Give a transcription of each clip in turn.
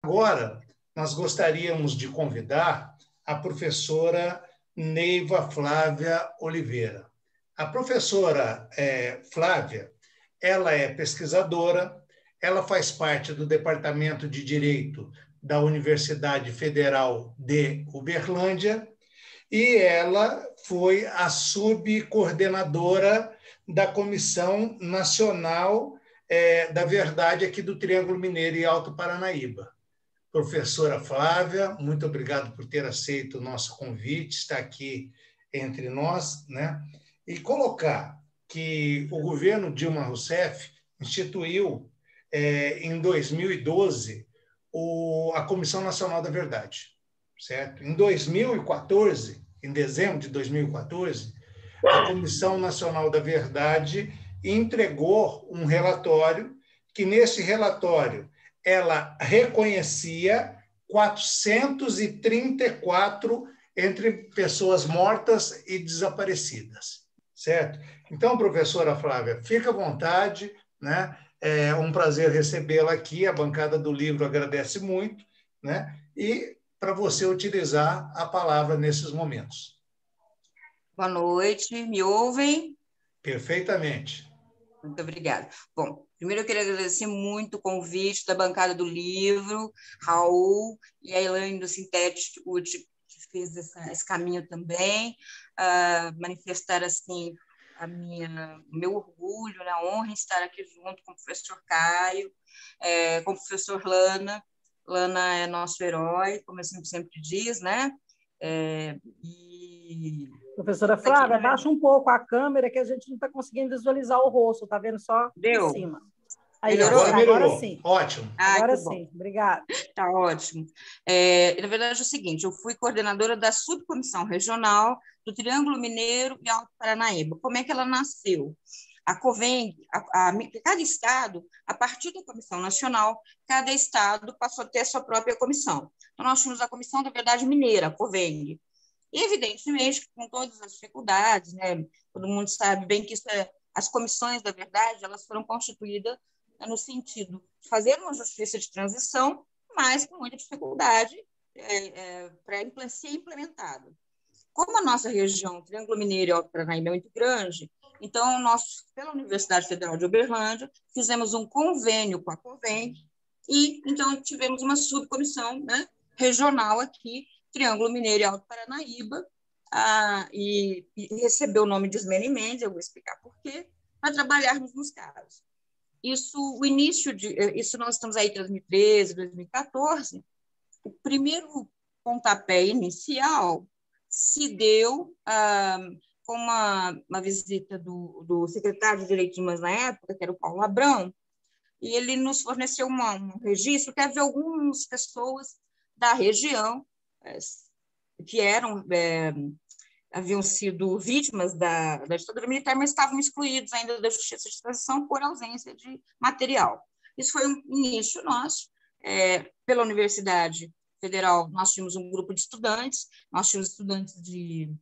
Agora, nós gostaríamos de convidar a professora Neiva Flávia Oliveira. A professora Flávia, ela é pesquisadora, ela faz parte do Departamento de Direito da Universidade Federal de Uberlândia e ela foi a subcoordenadora da Comissão Nacional da Verdade aqui do Triângulo Mineiro e Alto Paranaíba. Professora Flávia, muito obrigado por ter aceito o nosso convite, estar aqui entre nós, né? E colocar que o governo Dilma Rousseff instituiu, em 2012, a Comissão Nacional da Verdade, certo? Em 2014, em dezembro de 2014, a Comissão Nacional da Verdade entregou um relatório, que nesse relatório ela reconhecia 434 entre pessoas mortas e desaparecidas, certo? Então, professora Flávia, fica à vontade, né? É um prazer recebê-la aqui, a bancada do livro agradece muito, né? E para você utilizar a palavra nesses momentos. Boa noite, me ouvem? Perfeitamente. Muito obrigada. Bom, primeiro eu queria agradecer muito o convite da bancada do livro, Raul e a Elaine do Sintético, que fez esse caminho também, manifestar assim o meu orgulho, né, a honra em estar aqui junto com o professor Caio, com o professor Lana. Lana é nosso herói, como eu sempre diz, né? Professora Flávia, abaixa um pouco a câmera que a gente não está conseguindo visualizar o rosto, está vendo só Deu. em cima. Aí, melhorou? Agora sim. Ótimo. Agora sim, obrigada. Está ótimo. Na verdade, é o seguinte, eu fui coordenadora da subcomissão regional do Triângulo Mineiro e Alto Paranaíba. Como é que ela nasceu? A COVENG, cada estado, a partir da Comissão Nacional, cada estado passou a ter a sua própria comissão. Então, nós tínhamos a Comissão da Verdade Mineira, a COVENG. E, evidentemente, com todas as dificuldades, né? Todo mundo sabe bem que as comissões da verdade elas foram constituídas no sentido de fazer uma justiça de transição, mas com muita dificuldade para ser implementado. Como a nossa região, Triângulo Mineiro e Alto Paranaíba, é muito grande, então nós, pela Universidade Federal de Uberlândia, fizemos um convênio com a COVENG e, então, tivemos uma subcomissão, né, regional aqui, Triângulo Mineiro e Alto Paranaíba, e recebeu o nome de Ismene Mendes, eu vou explicar por quê, para trabalharmos nos casos. Isso nós estamos aí em 2013, 2014, o primeiro pontapé inicial se deu com uma visita do secretário de Direitos Humanos na época, que era o Paulo Abrão, e ele nos forneceu um registro que havia algumas pessoas da região que haviam sido vítimas da ditadura militar, mas estavam excluídos ainda da justiça de transição por ausência de material. Isso foi um início nosso. Pela Universidade Federal, nós tínhamos um grupo de estudantes, nós tínhamos estudantes de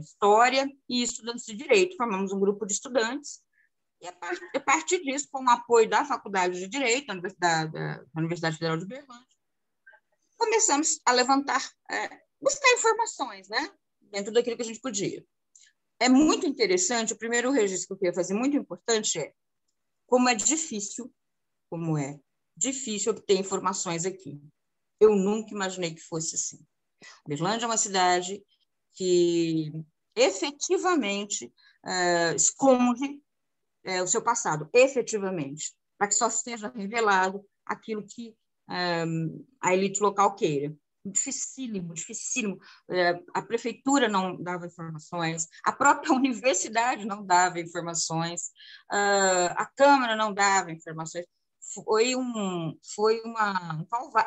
História e estudantes de Direito, formamos um grupo de estudantes, e a partir disso, com o apoio da Faculdade de Direito, da Universidade Federal de Uberlândia, começamos a levantar, buscar informações, né, dentro daquilo que a gente podia. É muito interessante, o primeiro registro que eu queria fazer, muito importante, como é difícil obter informações aqui. Eu nunca imaginei que fosse assim. Uberlândia é uma cidade que efetivamente esconde o seu passado, efetivamente, para que só seja revelado aquilo que a elite local queira. Dificílimo, dificílimo. A prefeitura não dava informações, a própria universidade não dava informações, a Câmara não dava informações.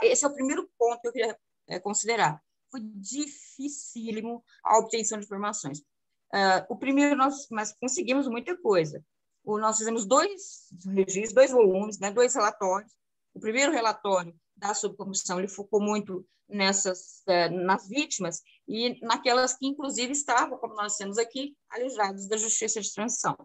Esse é o primeiro ponto que eu queria considerar. Foi dificílimo a obtenção de informações. O primeiro, nós conseguimos muita coisa. Nós fizemos 2 registros, 2 volumes, né, 2 relatórios. O primeiro relatório da subcomissão ele focou muito nas vítimas e naquelas que, inclusive, estavam, como nós temos aqui, alijadas da justiça de transição.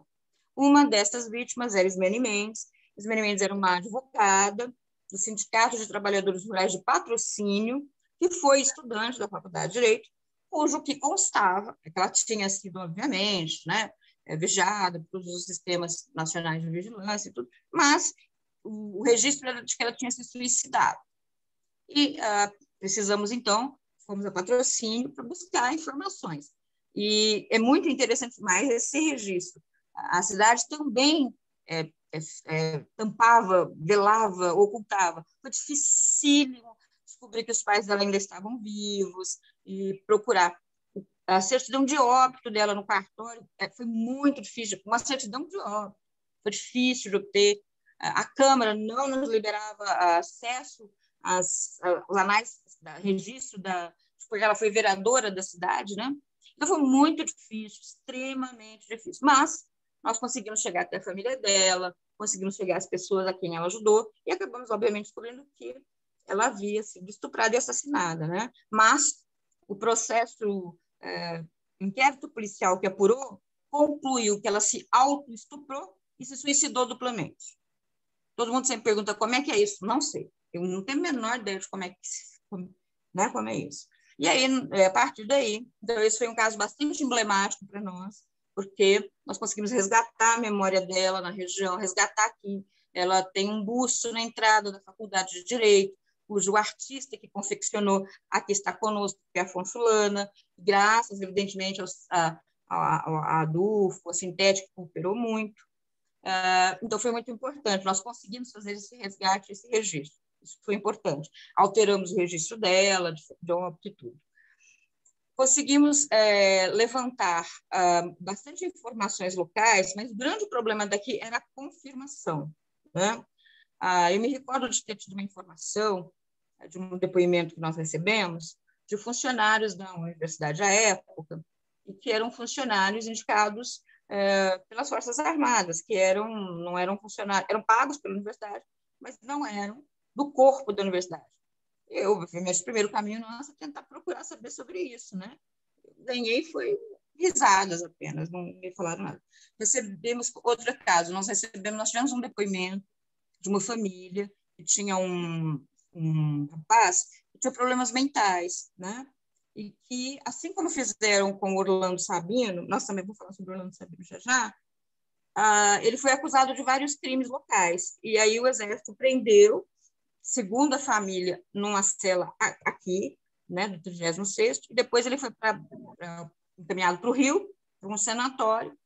Uma dessas vítimas era Ismene Mendes. Ismene Mendes era uma advogada do Sindicato de Trabalhadores Rurais de Patrocínio, que foi estudante da Faculdade de Direito, cujo que constava, que ela tinha sido, obviamente, né, vigiada por todos os sistemas nacionais de vigilância e tudo, mas o registro era de que ela tinha se suicidado. E precisamos, então, fomos a Patrocínio para buscar informações. E é muito interessante mais esse registro. A cidade também tampava, velava, ocultava. Foi dificílimo descobrir que os pais dela ainda estavam vivos e procurar. A certidão de óbito dela no cartório foi muito difícil. Uma certidão de óbito foi difícil de obter. A Câmara não nos liberava acesso aos anais, registro porque ela foi vereadora da cidade, né? Então, foi muito difícil, extremamente difícil. Mas nós conseguimos chegar até a família dela, conseguimos chegar às pessoas a quem ela ajudou e acabamos, obviamente, descobrindo que ela havia sido estuprada e assassinada, né? Mas o processo, inquérito policial que apurou, concluiu que ela se autoestuprou e se suicidou duplamente. Todo mundo sempre pergunta como é que é isso. Não sei. Eu não tenho a menor ideia de como é isso. E aí, a partir daí, então, esse foi um caso bastante emblemático para nós, porque nós conseguimos resgatar a memória dela na região, resgatar aqui. Ela tem um busto na entrada da Faculdade de Direito, cujo artista que confeccionou aqui está conosco, que é a Fonsulana, graças, evidentemente, a Adufo, a Sintética, que cooperou muito. Então, foi muito importante. Nós conseguimos fazer esse resgate, esse registro. Isso foi importante. Alteramos o registro dela, de óbito e tudo. Conseguimos levantar bastante informações locais, mas o grande problema daqui era a confirmação, né? Eu me recordo de ter tido uma informação de um depoimento que nós recebemos de funcionários da universidade à época, e que eram funcionários indicados pelas Forças Armadas, que não eram funcionários, eram pagos pela universidade, mas não eram do corpo da universidade. Meu primeiro caminho nosso é tentar procurar saber sobre isso, né? Ganhei foi risadas apenas, não me falaram nada. Recebemos outro caso, nós tivemos um depoimento de uma família que tinha um rapaz que tinha problemas mentais, né? E que, assim como fizeram com o Orlando Sabino, nós também vamos falar sobre o Orlando Sabino já, ele foi acusado de vários crimes locais. E aí o Exército prendeu, segundo a família, numa cela aqui, né, do 36º, e depois ele foi encaminhado para o Rio, para um sanatório,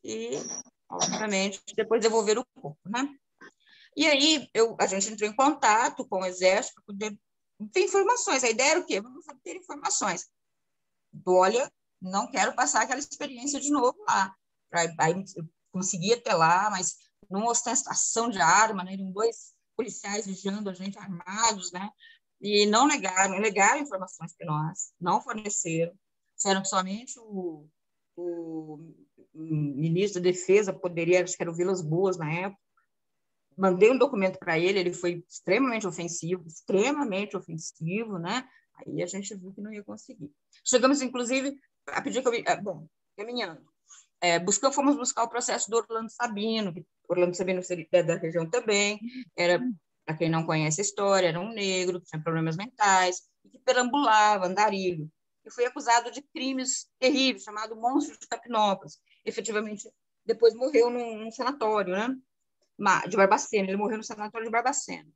e, obviamente, depois devolveram o corpo, né? E aí a gente entrou em contato com o Exército para poder ter informações. A ideia era o quê? Vamos ter informações. Olha, não quero passar aquela experiência de novo lá. Aí eu conseguia ter lá, mas numa ostentação de arma, né? Eram 2 policiais vigiando a gente armados, né? E negaram informações para nós, não forneceram. Disseram que somente o ministro da Defesa poderia, acho que era o Vilas Boas na época. Mandei um documento para ele, ele foi extremamente ofensivo, né? Aí a gente viu que não ia conseguir. Chegamos, inclusive, a pedir que caminhando. Fomos buscar o processo do Orlando Sabino, que Orlando Sabino é da região também, para quem não conhece a história, era um negro que tinha problemas mentais, e que perambulava, andarilho, e foi acusado de crimes terríveis, chamado Monstro de Capinópolis. Efetivamente, depois morreu num sanatório, né? De Barbacena, ele morreu no sanatório de Barbacena.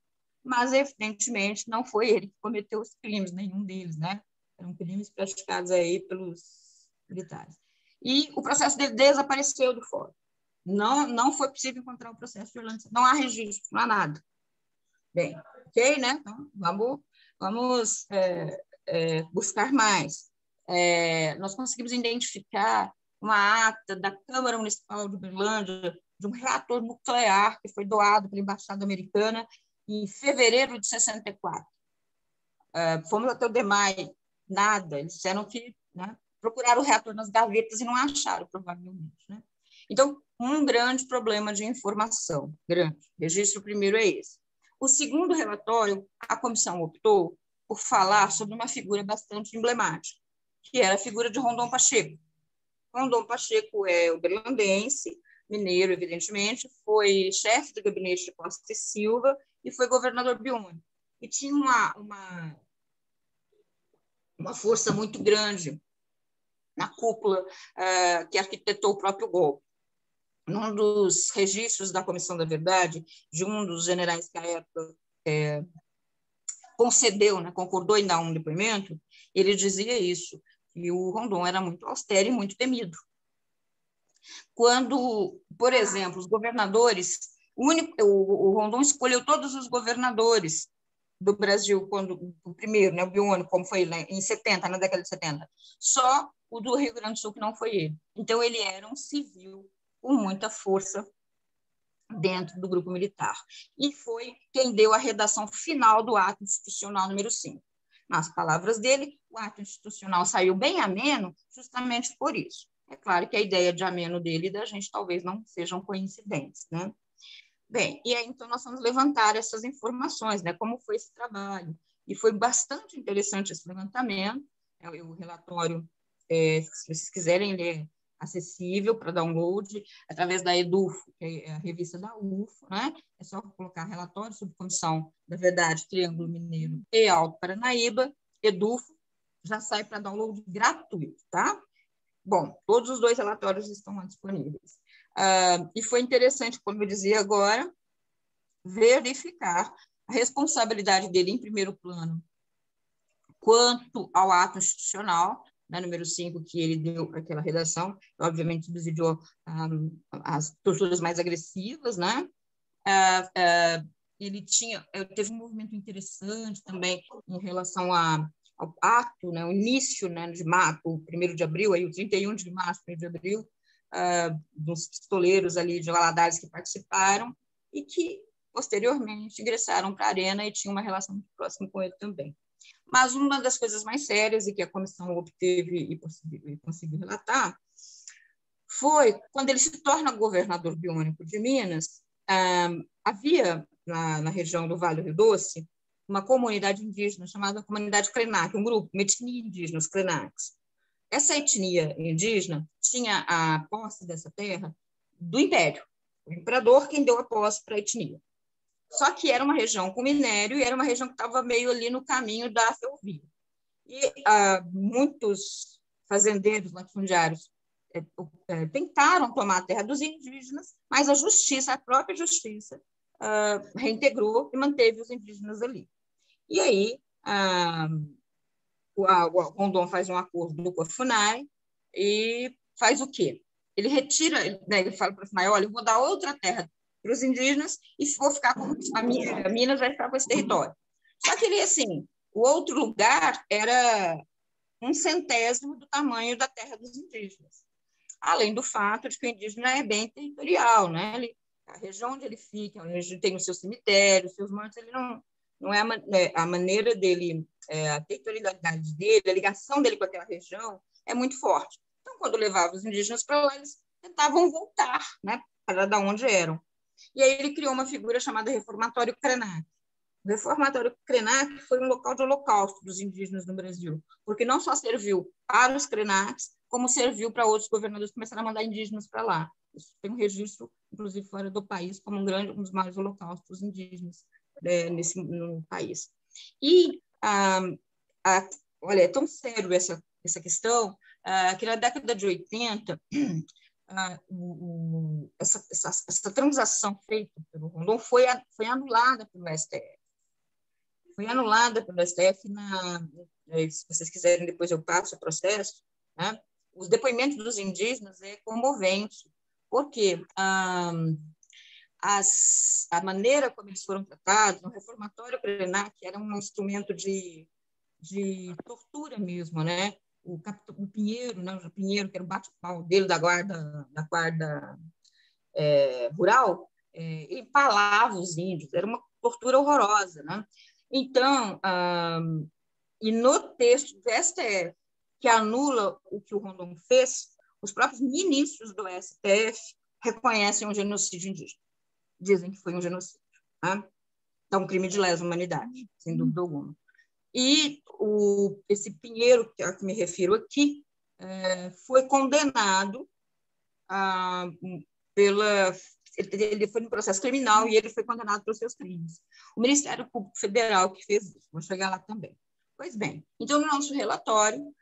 Mas, evidentemente, não foi ele que cometeu os crimes, nenhum deles, né? Eram crimes praticados aí pelos militares. E o processo dele desapareceu do fórum. Não foi possível encontrar o processo de Orlando. Não há registro, não há nada. Bem, ok, né? Então, vamos buscar mais. Nós conseguimos identificar uma ata da Câmara Municipal de Uberlândia de um reator nuclear que foi doado pela Embaixada Americana em fevereiro de 64. Fomos até o DEMAI, nada. Eles disseram que, né, procuraram o reator nas gavetas e não acharam, provavelmente, né? Então, um grande problema de informação, grande. Registro primeiro é esse. O segundo relatório, a comissão optou por falar sobre uma figura bastante emblemática, que era a figura de Rondon Pacheco. Rondon Pacheco é uberlandense, mineiro, evidentemente, foi chefe do gabinete de Costa e Silva e foi governador biônico. E tinha uma força muito grande na cúpula que arquitetou o próprio golpe. Num dos registros da Comissão da Verdade, de um dos generais que, à época, concedeu, né, concordou em dar um depoimento, ele dizia isso, que o Rondon era muito austero e muito temido. Quando, por exemplo, os governadores, o Rondon escolheu todos os governadores do Brasil, quando o primeiro, né, o biônico, como foi em 70, na década de 70, só o do Rio Grande do Sul que não foi ele. Então, ele era um civil com muita força dentro do grupo militar. E foi quem deu a redação final do ato institucional número 5. Nas palavras dele, o ato institucional saiu bem ameno justamente por isso. É claro que a ideia de ameno dele e da gente talvez não sejam coincidentes, né? Bem, e aí então nós vamos levantar essas informações, né? Como foi esse trabalho. E foi bastante interessante esse levantamento. O relatório, se vocês quiserem ler, acessível para download através da EDUFO, que é a revista da UFO, né? É só colocar relatório sobre Comissão da Verdade, Triângulo Mineiro e Alto Paranaíba, EDUFO, já sai para download gratuito, tá? Bom, todos os 2 relatórios estão lá disponíveis. E foi interessante, como eu dizia agora, verificar a responsabilidade dele em primeiro plano quanto ao ato institucional, né, número 5, que ele deu aquela redação, obviamente subsidiou as torturas mais agressivas, né? Ele teve um movimento interessante também em relação ao ato, né, o início, né, de março, o 1º de abril, aí o 31 de março, 1º de abril, dos pistoleiros ali de Valadares que participaram e que, posteriormente, ingressaram para a Arena e tinham uma relação muito próxima com ele também. Mas uma das coisas mais sérias e que a comissão obteve e conseguiu relatar foi quando ele se torna governador biônico de Minas. Havia na região do Vale do Rio Doce uma comunidade indígena chamada Comunidade Krenak, um grupo, uma etnia indígena, os Krenaks. Essa etnia indígena tinha a posse dessa terra do Império, o imperador quem deu a posse para a etnia. Só que era uma região com minério e era uma região que estava meio ali no caminho da ferrovia. E muitos fazendeiros latifundiários tentaram tomar a terra dos indígenas, mas a justiça, a própria justiça, reintegrou e manteve os indígenas ali. E aí, o Rondon faz um acordo com a FUNAI e faz o quê? Ele retira, né, ele fala para a FUNAI, olha, eu vou dar outra terra para os indígenas e vou ficar com a Minas vai ficar com esse território. Só que ele, assim, o outro lugar era 1/100º do tamanho da terra dos indígenas. Além do fato de que o indígena é bem territorial, né? A região onde ele fica, onde ele tem o seu cemitério, os seus mortos, ele não é a maneira dele, a territorialidade dele, a ligação dele com aquela região é muito forte. Então, quando levava os indígenas para lá, eles tentavam voltar, né, para onde eram. E aí ele criou uma figura chamada Reformatório Krenak. O Reformatório Krenak foi um local de holocausto dos indígenas no Brasil, porque não só serviu para os Krenaks, como serviu para outros governadores que começaram a mandar indígenas para lá. Isso tem um registro, inclusive fora do país, como um dos maiores holocaustos indígenas no país. E, olha, é tão sério essa questão que na década de 80, essa transação feita pelo Rondon foi anulada pelo STF. Foi anulada pelo STF, se vocês quiserem, depois eu passo o processo, né? Os depoimentos dos indígenas é comovente, porque a maneira como eles foram tratados, no Reformatório Krenak, era um instrumento de tortura mesmo, né? O Pinheiro, né? O Pinheiro, que era o bate-pau dele da guarda rural, ele empalava os índios, era uma tortura horrorosa, né? Então, e no texto do STF, que anula o que o Rondon fez, os próprios ministros do STF reconhecem um genocídio indígena. Dizem que foi um genocídio. Tá? Então, um crime de lesa humanidade, sem dúvida alguma. E esse Pinheiro, a que me refiro aqui, foi condenado ele foi no processo criminal e ele foi condenado pelos seus crimes. O Ministério Público Federal que fez isso, vou chegar lá também. Pois bem, então, no nosso relatório,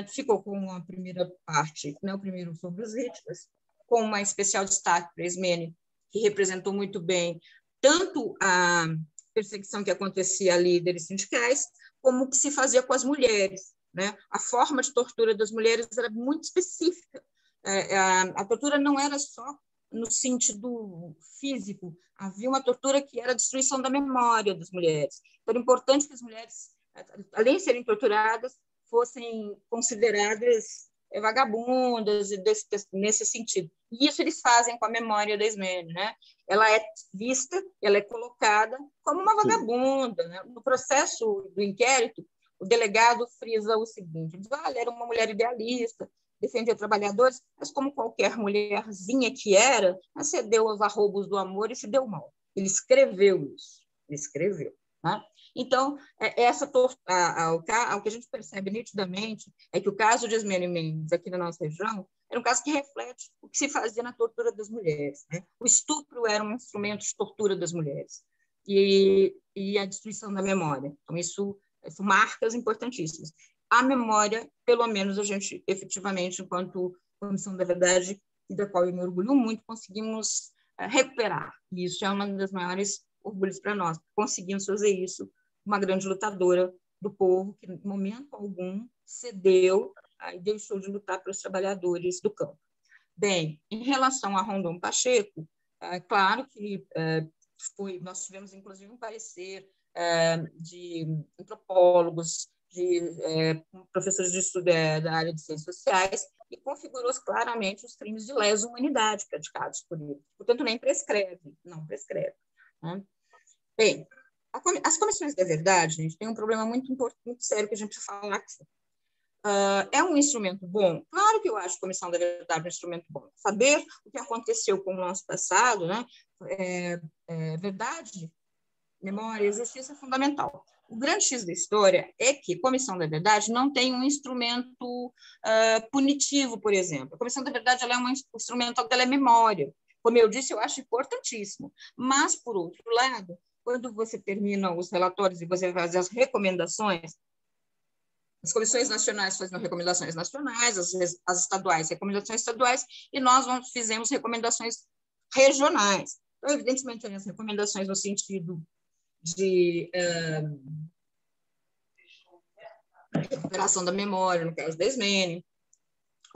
ficou com a primeira parte, né, o primeiro sobre os vítimas, com uma especial destaque para a Ismene, que representou muito bem tanto a perseguição que acontecia a líderes sindicais, como o que se fazia com as mulheres, né? A forma de tortura das mulheres era muito específica. A tortura não era só no sentido físico, havia uma tortura que era a destruição da memória das mulheres. Então, era importante que as mulheres, além de serem torturadas, fossem consideradas vagabundas nesse sentido. E isso eles fazem com a memória da Ismene, né? Ela é vista, ela é colocada como uma vagabunda, né? No processo do inquérito, o delegado frisa o seguinte: diz, olha, era uma mulher idealista, defendia trabalhadores, mas como qualquer mulherzinha que era, cedeu aos arroubos do amor e se deu mal. Ele escreveu isso, ele escreveu, tá? Então, o que a gente percebe nitidamente é que o caso de Ismene Mendes, aqui na nossa região, era um caso que reflete o que se fazia na tortura das mulheres, né? O estupro era um instrumento de tortura das mulheres e a destruição da memória. Então, isso são marcas importantíssimas. A memória, pelo menos a gente, efetivamente, enquanto Comissão da Verdade, e da qual eu me orgulho muito, conseguimos recuperar. E isso é uma das maiores orgulhos para nós. Conseguimos fazer isso, uma grande lutadora do povo, que, em momento algum, cedeu e deixou de lutar pelos trabalhadores do campo. Bem, em relação a Rondon Pacheco, é claro que nós tivemos, inclusive, um parecer de antropólogos, de professores de estudo da área de ciências sociais, e configurou claramente os crimes de lesa humanidade praticados por ele. Portanto, nem prescreve, não prescreve. Né? Bem, as comissões da verdade, gente, tem um problema muito importante, muito sério que a gente precisa falar aqui. É um instrumento bom? Claro que eu acho a Comissão da Verdade um instrumento bom. Saber o que aconteceu com o nosso passado, né? Verdade, memória e justiça é fundamental. O grande X da história é que a Comissão da Verdade não tem um instrumento punitivo, por exemplo. A Comissão da Verdade ela é um instrumento dela é memória. Como eu disse, eu acho importantíssimo. Mas, por outro lado, quando você termina os relatórios e você faz as recomendações, as comissões nacionais fazem recomendações nacionais, as estaduais, recomendações estaduais, e nós fizemos recomendações regionais. Então, evidentemente, as recomendações no sentido de recuperação da memória, no caso da Ismene,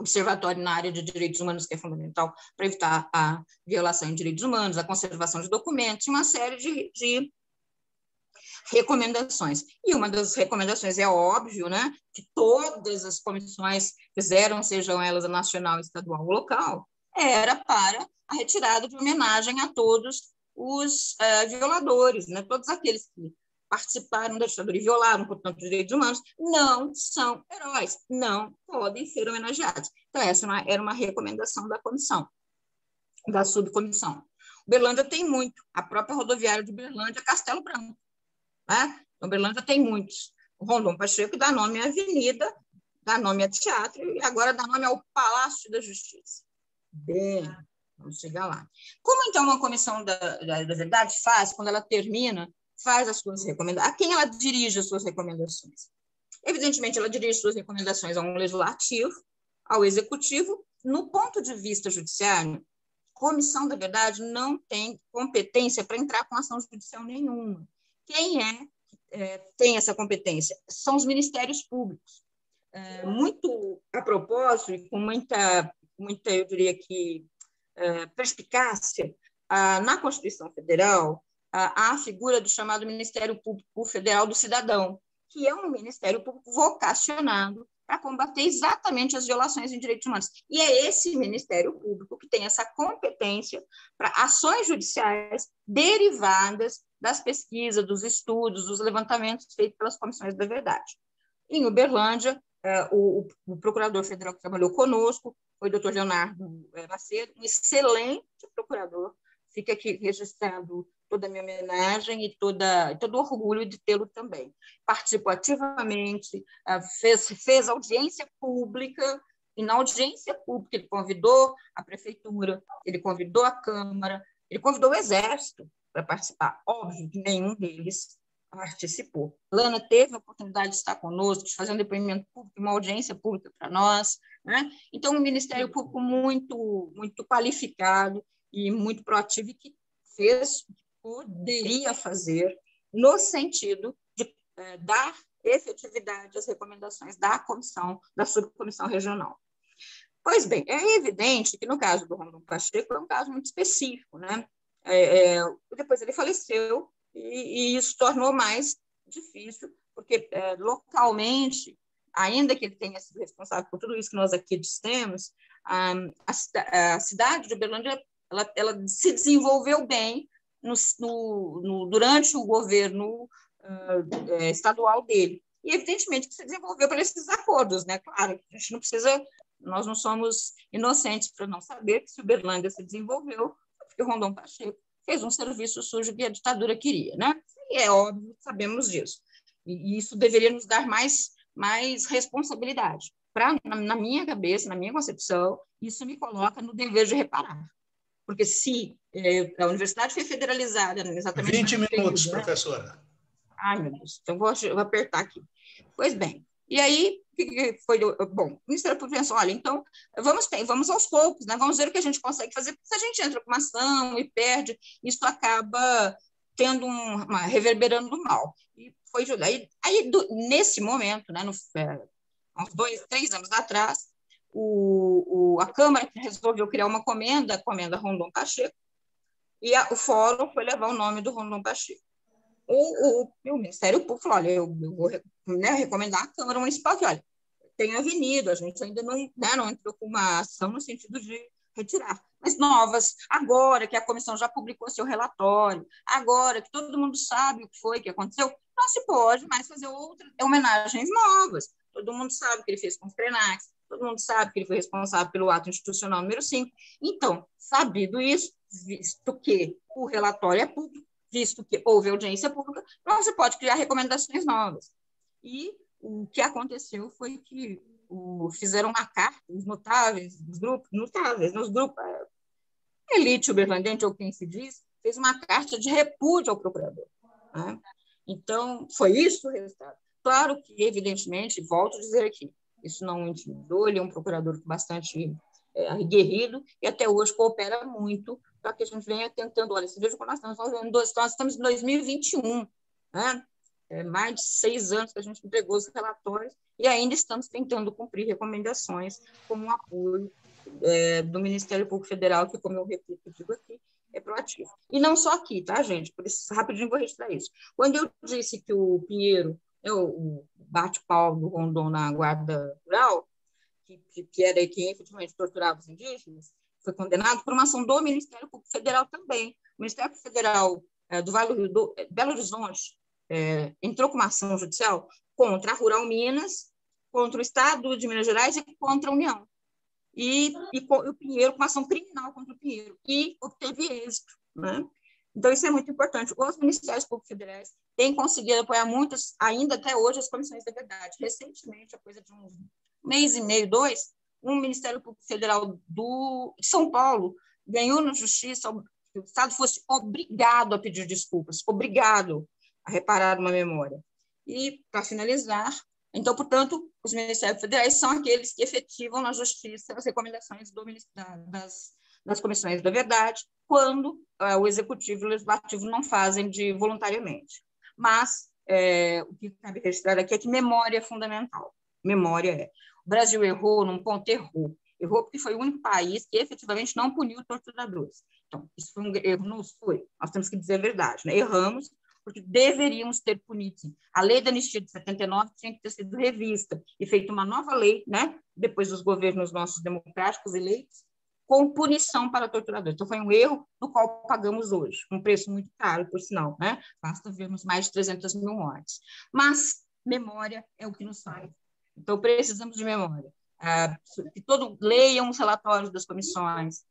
observatório na área de direitos humanos, que é fundamental para evitar a violação de direitos humanos, a conservação de documentos, uma série de recomendações. E uma das recomendações é óbvio, né, que todas as comissões fizeram, sejam elas a nacional, estadual ou local, era para a retirada de homenagem a todos os violadores, né, todos aqueles que participaram da ditadura e violaram, portanto, os direitos humanos, não são heróis, não podem ser homenageados. Então, essa era uma recomendação da comissão, da subcomissão. Uberlândia tem muito, a própria rodoviária de Uberlândia, Castelo Branco. Né? Uberlândia tem muitos. O Rondon Pacheco dá nome à avenida, dá nome a teatro e agora dá nome ao Palácio da Justiça. Bem, vamos chegar lá. Como, então, uma comissão da verdade faz, quando ela termina, faz as suas recomendações? A quem ela dirige as suas recomendações? Evidentemente, ela dirige suas recomendações ao legislativo, ao executivo. No ponto de vista judiciário, a comissão da verdade não tem competência para entrar com ação judicial nenhuma. Quem tem essa competência? São os ministérios públicos. Muito a propósito e com muita eu diria que, perspicácia, na Constituição Federal, há a figura do chamado Ministério Público Federal do Cidadão, que é um ministério público vocacionado para combater exatamente as violações em direitos humanos. E é esse Ministério Público que tem essa competência para ações judiciais derivadas das pesquisas, dos estudos, dos levantamentos feitos pelas comissões da verdade. Em Uberlândia, o procurador federal que trabalhou conosco foi o Dr. Leonardo Macedo, um excelente procurador. Fica aqui registrado toda a minha homenagem e todo o orgulho de tê-lo também. Participou ativamente, fez audiência pública E na audiência pública ele convidou a prefeitura, ele convidou a Câmara, ele convidou o Exército para participar. Óbvio que nenhum deles participou. Lana teve a oportunidade de estar conosco, de fazer um depoimento público, uma audiência pública para nós, né? Então, um Ministério Público muito qualificado e muito proativo, e que fez o que poderia fazer no sentido de dar efetividade às recomendações da comissão, da subcomissão regional. Pois bem, é evidente que no caso do Rondon Pacheco é um caso muito específico, né? Depois ele faleceu e isso tornou mais difícil, porque localmente, ainda que ele tenha sido responsável por tudo isso que nós aqui dissemos, a cidade de Uberlândia ela se desenvolveu bem durante o governo estadual dele. E, evidentemente, que se desenvolveu por esses acordos, né? Claro, a gente não precisa, nós não somos inocentes para não saber que se Uberlândia se desenvolveu, porque o Rondon Pacheco fez um serviço sujo que a ditadura queria, né? E é óbvio, sabemos disso. E isso deveria nos dar mais responsabilidade. Na minha cabeça, na minha concepção, isso me coloca no dever de reparar. Porque se a universidade foi federalizada exatamente... 20 minutos, período, professora. Né? Ai, meu Deus, então vou apertar aqui. Pois bem, e aí, foi bom, o Ministério Público pensou, olha, então, vamos aos poucos, né? Vamos ver o que a gente consegue fazer, porque se a gente entra com uma ação e perde, isso acaba tendo reverberando no mal. E foi nesse momento, né, uns 2, 3 anos atrás, a Câmara resolveu criar uma comenda, a comenda Rondon Pacheco, e o fórum foi levar o nome do Rondon Pacheco. O Ministério Público falou, olha, eu vou recomendar à Câmara Municipal que, olha, tem avenida, a gente ainda não entrou com uma ação no sentido de retirar, mas novas, agora que a comissão já publicou seu relatório, agora que todo mundo sabe o que foi que aconteceu, não se pode mais fazer outras homenagens novas. Todo mundo sabe o que ele fez com os Krenax, todo mundo sabe que ele foi responsável pelo ato institucional número 5. Então, sabido isso, visto que o relatório é público, visto que houve audiência pública, não se pode criar recomendações novas. E o que aconteceu foi que fizeram uma carta, os notáveis, nos grupos, a elite uberlandense, ou quem se diz, fez uma carta de repúdio ao procurador. Né? Então, foi isso o resultado. Claro que, evidentemente, volto a dizer aqui, isso não intimidou, ele é um procurador bastante aguerrido e até hoje coopera muito para que a gente venha tentando, olha, você veja como nós estamos em 2021, né? Mais de 6 anos que a gente entregou os relatórios e ainda estamos tentando cumprir recomendações com o apoio do Ministério Público Federal, que, como eu repito, digo aqui, é proativo. E não só aqui, tá, gente? Por isso, rapidinho vou registrar isso. Quando eu disse que o Pinheiro, o bate-pau do Rondon na Guarda Rural, que era quem efetivamente torturava os indígenas, foi condenado por uma ação do Ministério Público Federal também. O Ministério Federal do Vale do Rio, Belo Horizonte, entrou com uma ação judicial contra a Rural Minas, contra o Estado de Minas Gerais e contra a União. E o Pinheiro, com uma ação criminal contra o Pinheiro, e obteve êxito. Né? Então, isso é muito importante. Os Ministérios Públicos Federais têm conseguido apoiar muitas, ainda até hoje, as comissões da verdade. Recentemente, a coisa de um mês e meio, 2, um Ministério Público Federal de São Paulo ganhou na justiça que o Estado fosse obrigado a pedir desculpas, obrigado a reparar uma memória. E, para finalizar, então, portanto, os Ministérios Federais são aqueles que efetivam na justiça as recomendações das comissões da verdade, quando o Executivo e o Legislativo não fazem voluntariamente. Mas o que cabe registrar aqui é que memória é fundamental. Memória o Brasil errou num ponto, errou porque foi o único país que efetivamente não puniu torturadores. Então, isso foi um erro, não foi. Nós temos que dizer a verdade, né? Erramos porque deveríamos ter punido. Sim. A lei da anistia de 79 tinha que ter sido revista e feita uma nova lei, né? Depois dos governos nossos democráticos eleitos, com punição para torturadores. Então, foi um erro do qual pagamos hoje, um preço muito caro, por sinal, né? Basta vermos mais de 300 mil mortes. Mas memória é o que nos faz. Então, precisamos de memória. Que leiam os relatórios das comissões,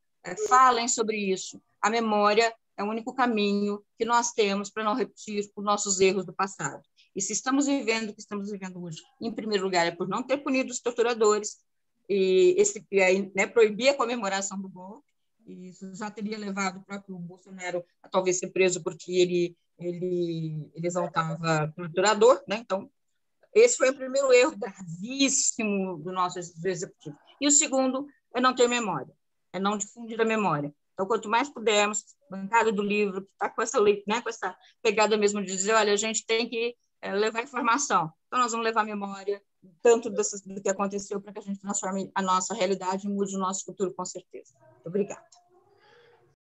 falem sobre isso. A memória é o único caminho que nós temos para não repetir os nossos erros do passado. E se estamos vivendo o que estamos vivendo hoje, em primeiro lugar, é por não ter punido os torturadores, e aí, né, proibir a comemoração do golpe. E isso já teria levado o próprio Bolsonaro a talvez ser preso porque ele exaltava torturador, né? Então, esse foi o primeiro erro gravíssimo do nosso executivo. E o segundo é não ter memória, é não difundir a memória. Então, quanto mais pudermos, bancada do livro, que está com essa, né, com essa pegada mesmo de dizer, olha, a gente tem que levar informação. Então, nós vamos levar memória, tanto do que aconteceu, para que a gente transforme a nossa realidade e mude o nosso futuro, com certeza. Muito obrigada.